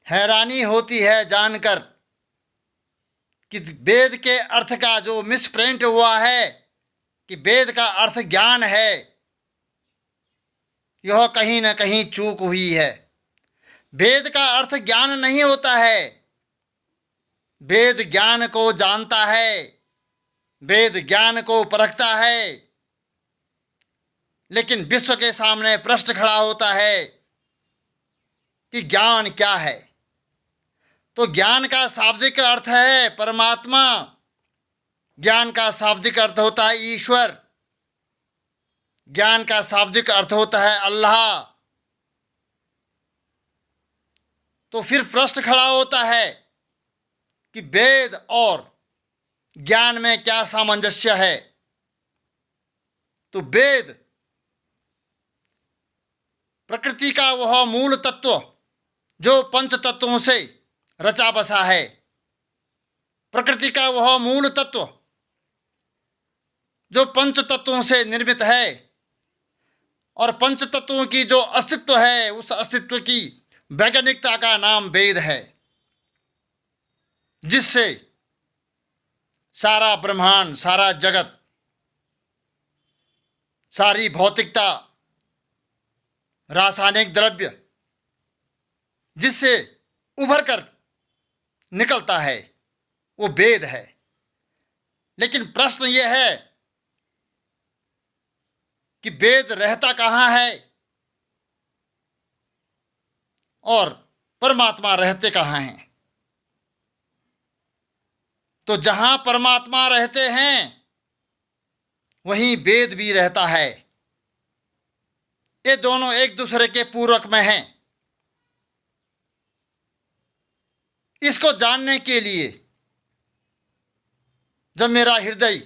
हैरानी होती है जानकर कि वेद के अर्थ का जो मिसप्रिंट हुआ है कि वेद का अर्थ ज्ञान है, यह कहीं न कहीं चूक हुई है। वेद का अर्थ ज्ञान नहीं होता है। वेद ज्ञान को जानता है, वेद ज्ञान को परखता है, लेकिन विश्व के सामने प्रश्न खड़ा होता है कि ज्ञान क्या है। तो ज्ञान का शाब्दिक अर्थ है परमात्मा, ज्ञान का शाब्दिक अर्थ होता है ईश्वर, ज्ञान का शाब्दिक अर्थ होता है अल्लाह। तो फिर प्रश्न खड़ा होता है कि वेद और ज्ञान में क्या सामंजस्य है। तो वेद प्रकृति का वह मूल तत्व जो पंच तत्वों से रचा बसा है, प्रकृति का वह मूल तत्व जो पंच तत्वों से निर्मित है, और पंच तत्वों की जो अस्तित्व है उस अस्तित्व की वैज्ञानिकता का नाम वेद है, जिससे सारा ब्रह्मांड, सारा जगत, सारी भौतिकता, रासायनिक द्रव्य जिससे उभर कर निकलता है वो वेद है। लेकिन प्रश्न यह है कि वेद रहता कहाँ है और परमात्मा रहते कहाँ हैं। तो जहां परमात्मा रहते हैं वहीं वेद भी रहता है। ये दोनों एक दूसरे के पूरक में हैं। इसको जानने के लिए जब मेरा हृदय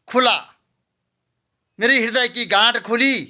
खुला, मेरी हृदय की गांठ खुली,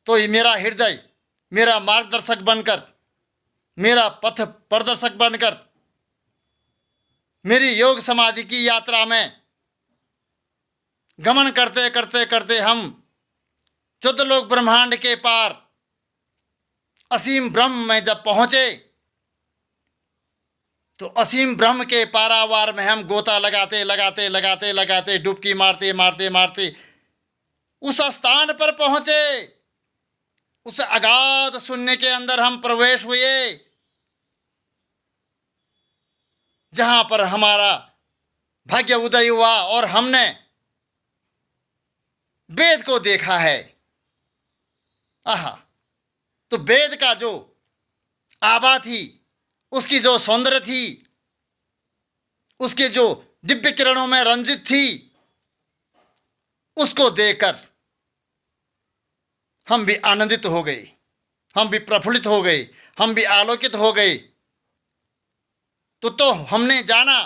तो ये मेरा हृदय मेरा मार्गदर्शक बनकर, मेरा पथ प्रदर्शक बनकर मेरी योग समाधि की यात्रा में गमन करते करते करते हम चौदलोक ब्रह्मांड के पार असीम ब्रह्म में जब पहुंचे, तो असीम ब्रह्म के पारावार में हम गोता लगाते लगाते लगाते लगाते डुबकी मारते मारते मारते उस स्थान पर पहुंचे। उस अगाध शून्य के अंदर हम प्रवेश हुए, जहां पर हमारा भाग्य उदय हुआ और हमने वेद को देखा है। आहा, तो वेद का जो आभा थी, उसकी जो सौंदर्य थी, उसके जो दिव्य किरणों में रंजित थी, उसको देखकर हम भी आनंदित हो गए, हम भी प्रफुल्लित हो गए, हम भी आलोकित हो गए। तो हमने जाना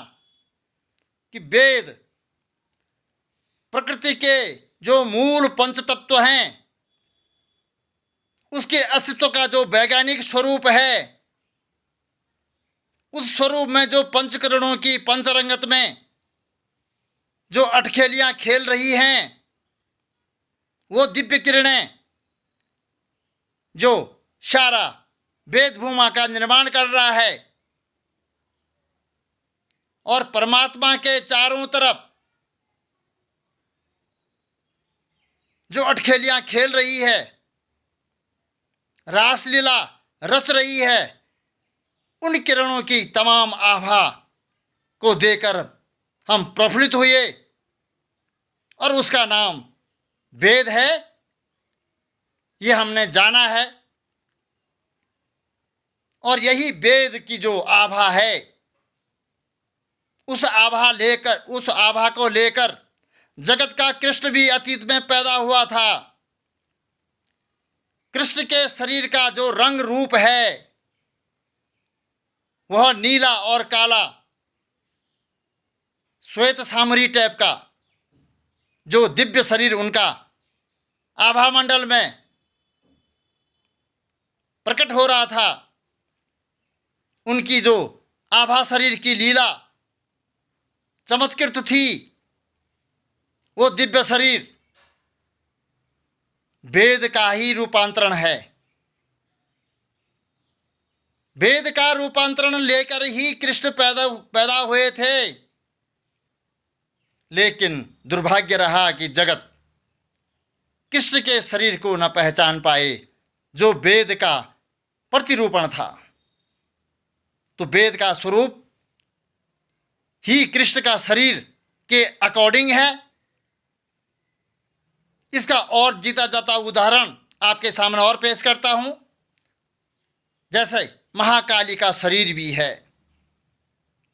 कि वेद प्रकृति के जो मूल पंच तत्व हैं उसके अस्तित्व का जो वैज्ञानिक स्वरूप है, उस स्वरूप में जो पंचकरणों की पंचरंगत में जो अटखेलियां खेल रही हैं, वो दिव्य किरणें जो सारा वेद भूमा का निर्माण कर रहा है, और परमात्मा के चारों तरफ जो अटखेलियां खेल रही है, रासलीला रच रही है, उन किरणों की तमाम आभा को देखकर हम प्रफुल्लित हुए, और उसका नाम वेद है, ये हमने जाना है। और यही वेद की जो आभा है, उस आभा को लेकर जगत का कृष्ण भी अतीत में पैदा हुआ था। कृष्ण के शरीर का जो रंग रूप है वह नीला और काला श्वेत सामरी टाइप का जो दिव्य शरीर उनका आभा मंडल में प्रकट हो रहा था, उनकी जो आभा शरीर की लीला चमत्कृत थी, वो दिव्य शरीर वेद का ही रूपांतरण है। वेद का रूपांतरण लेकर ही कृष्ण पैदा हुए थे। लेकिन दुर्भाग्य रहा कि जगत कृष्ण के शरीर को न पहचान पाए, जो वेद का प्रतिरूपण था। तो वेद का स्वरूप ही कृष्ण का शरीर के अकॉर्डिंग है। इसका और जीता जाता उदाहरण आपके सामने और पेश करता हूं। जैसे महाकाली का शरीर भी है,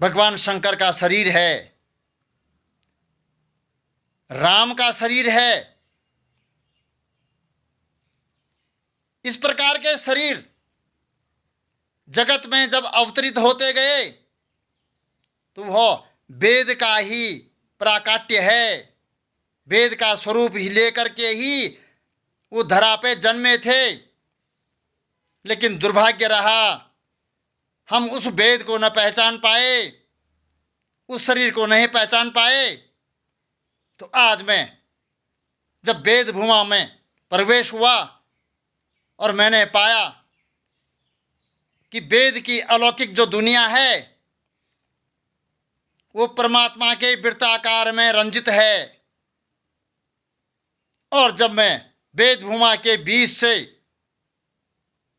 भगवान शंकर का शरीर है, राम का शरीर है। इस प्रकार के शरीर जगत में जब अवतरित होते गए तो वह वेद का ही प्राकाट्य है, वेद का स्वरूप ही लेकर के ही वो धरा पे जन्मे थे। लेकिन दुर्भाग्य रहा, हम उस वेद को न पहचान पाए, उस शरीर को नहीं पहचान पाए। तो आज मैं जब वेद भूमा में प्रवेश हुआ और मैंने पाया कि वेद की अलौकिक जो दुनिया है वो परमात्मा के वृत्ताकार में रंजित है, और जब मैं वेद भूमा के बीच से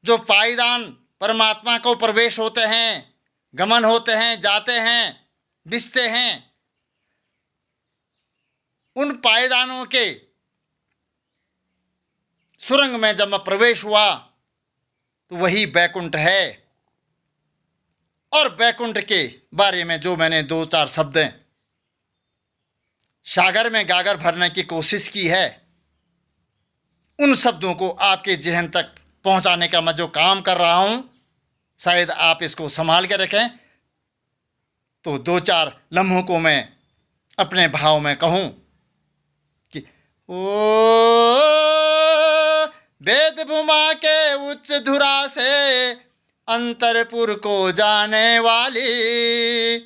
जो पायदान परमात्मा को प्रवेश होते हैं, गमन होते हैं, जाते हैं, बिसते हैं, उन पायदानों के सुरंग में जब मैं प्रवेश हुआ तो वही बैकुंठ है। और बैकुंठ के बारे में जो मैंने 2-4 शब्द सागर में गागर भरने की कोशिश की है, उन शब्दों को आपके जहन तक पहुंचाने का मैं जो काम कर रहा हूं, शायद आप इसको संभाल के रखें तो 2-4 लम्हों को मैं अपने भाव में कहूं कि ओ वेद भूमा के उच्च धुरा से अंतरपुर को जाने वाली,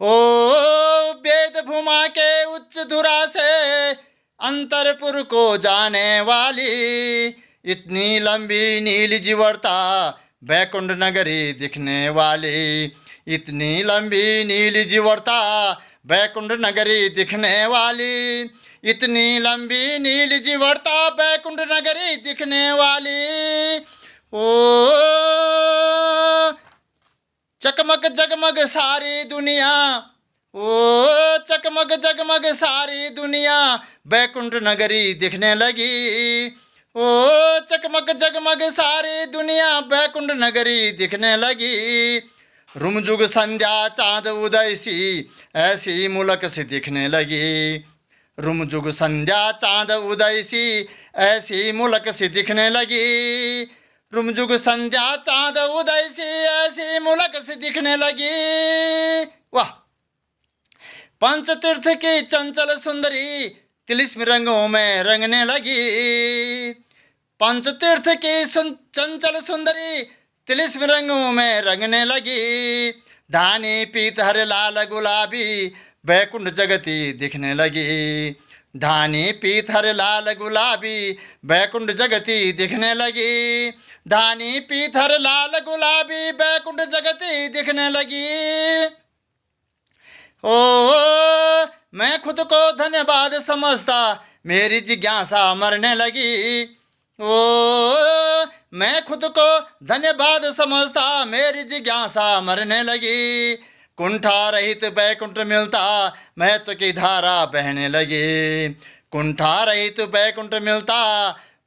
ओ वेद भूमा के उच्च धुरा से अंतरपुर को जाने वाली, इतनी लंबी नील जीवरता बैकुंठ नगरी दिखने वाली, इतनी लंबी नील जीवरता बैकुंठ नगरी दिखने वाली, इतनी लंबी नील जीवरता बैकुंठ नगरी दिखने वाली। ओ चकमक जगमग सारी दुनिया, ओ चकमक जगमग सारी दुनिया बैकुंठ नगरी दिखने लगी, ओ चकमक जगमग सारी दुनिया बैकुंठ नगरी दिखने लगी, रुमजुग संध्या चांद उदय सी ऐसी मुलक से दिखने लगी, रुमजुग संध्या चांद उदय सी ऐसी मुलक से दिखने लगी, रुमजुग संध्या चांद उदय सी ऐसी मुलक से दिखने लगी। वाह! पंचतीर्थ की चंचल सुंदरी तिलिस्म रंगों में रंगने लगी, पंचतीर्थ की चंचल सुंदरी तिलिस्म रंगों में रंगने लगी, धानी पीत हर लाल गुलाबी बैकुंठ जगती दिखने लगी, धानी पीत हर लाल गुलाबी बैकुंठ जगती दिखने लगी, धानी पीत हर लाल गुलाबी बैकुंठ जगती दिखने लगी। ओ मैं खुद को धन्यवाद समझता मेरी जिज्ञासा मरने लगी, ओ मैं खुद को धन्यवाद समझता मेरी जिज्ञासा मरने लगी, कुंठा रहित बैकुंठ मिलता महत्व की धारा बहने लगी, कुंठा रहित बैकुंठ मिलता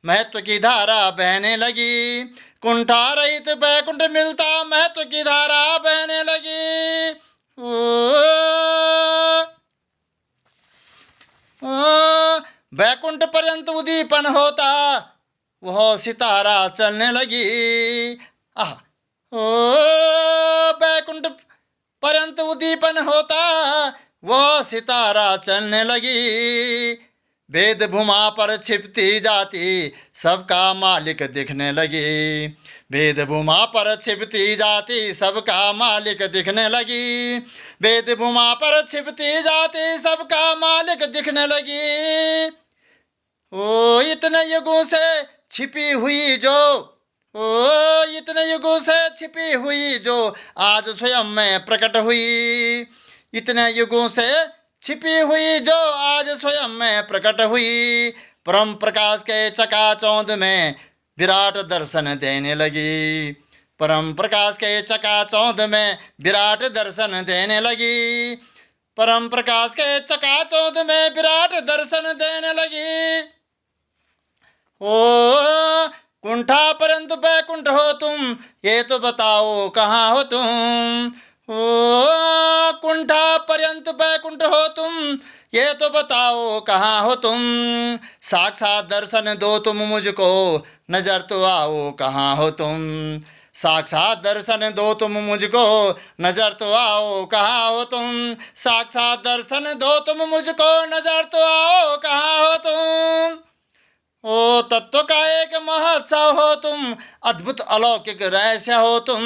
महत्व की धारा बहने लगी, कुंठा रहित बैकुंठ मिलता महत्व की धारा बहने लगी। बैकुंठ पर्यंत उद्दीपन होता वह सितारा चलने लगी, आह ओ बैकुंठ पर्यंत उद्दीपन होता वह सितारा चलने लगी, वेद भूमा पर छिपती जाती सबका मालिक दिखने लगी, वेद भूमा पर छिपती जाती सबका मालिक दिखने लगी, वेद भूमा पर छिपती जाती सबका मालिक दिखने लगी। ओ इतने युगों से छिपी हुई जो ओ इतने युगों से छिपी हुई जो आज स्वयं में प्रकट हुई, इतने युगों से छिपी हुई जो आज स्वयं में प्रकट हुई, परम प्रकाश के चकाचौंध में विराट दर्शन देने लगी, परम प्रकाश के चकाचौंध में विराट दर्शन देने लगी, परम प्रकाश के चकाचौंध में विराट दर्शन देने लगी। ओ कुंठा परंतु बैकुंठ हो तुम, ये तो बताओ कहाँ हो तुम। ओ कुंठा पर्यंत बैकुंठ हो तुम, ये तो बताओ कहाँ हो तुम। साक्षात दर्शन दो तुम मुझको, नजर तो आओ कहाँ हो तुम। साक्षात दर्शन दो तुम मुझको, नजर तो आओ कहाँ हो तुम। साक्षात दर्शन दो तुम मुझको, नजर तो आओ कहाँ हो तुम। ओ तत्व का एक महोत्सव हो तुम, अद्भुत अलौकिक रहस्य हो तुम।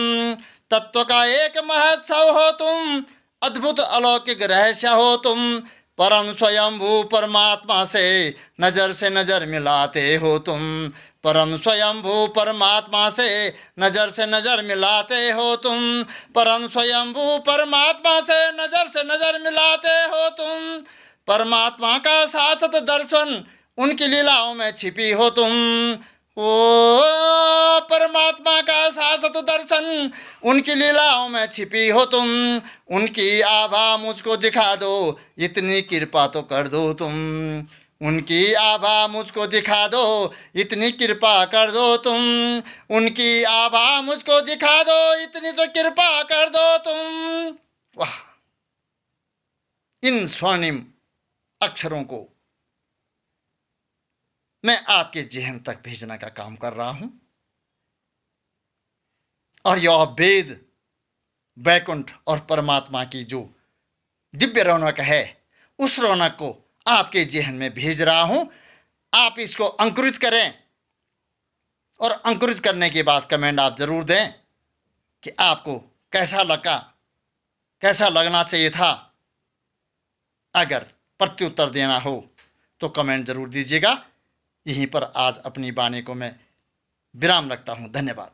तत्व का एक महोत्सव हो तुम, अद्भुत अलौकिक रहस्य हो तुम। परम स्वयंभू परमात्मा से नजर मिलाते हो तुम। परम स्वयंभू परमात्मा से नजर मिलाते हो तुम। परम स्वयंभू परमात्मा से नजर मिलाते हो तुम। परमात्मा का शाश्वत दर्शन उनकी लीलाओं में छिपी हो तुम। ओ परमात्मा का शाश्वत दर्शन उनकी लीलाओं में छिपी हो तुम। उनकी आभा मुझको दिखा दो, इतनी कृपा तो कर दो तुम। उनकी आभा मुझको दिखा दो, इतनी कृपा कर दो तुम। उनकी आभा मुझको दिखा दो, इतनी तो कृपा कर दो तुम। वाह! इन स्वर्णिम अक्षरों को मैं आपके जेहन तक भेजने का काम कर रहा हूं, और यह वेद वैकुंठ और परमात्मा की जो दिव्य रौनक है, उस रौनक को आपके जेहन में भेज रहा हूं। आप इसको अंकुरित करें, और अंकुरित करने के बाद कमेंट आप जरूर दें कि आपको कैसा लगा, कैसा लगना चाहिए था। अगर प्रत्युत्तर देना हो तो कमेंट जरूर दीजिएगा। यहीं पर आज अपनी वाणी को मैं विराम रखता हूं। धन्यवाद।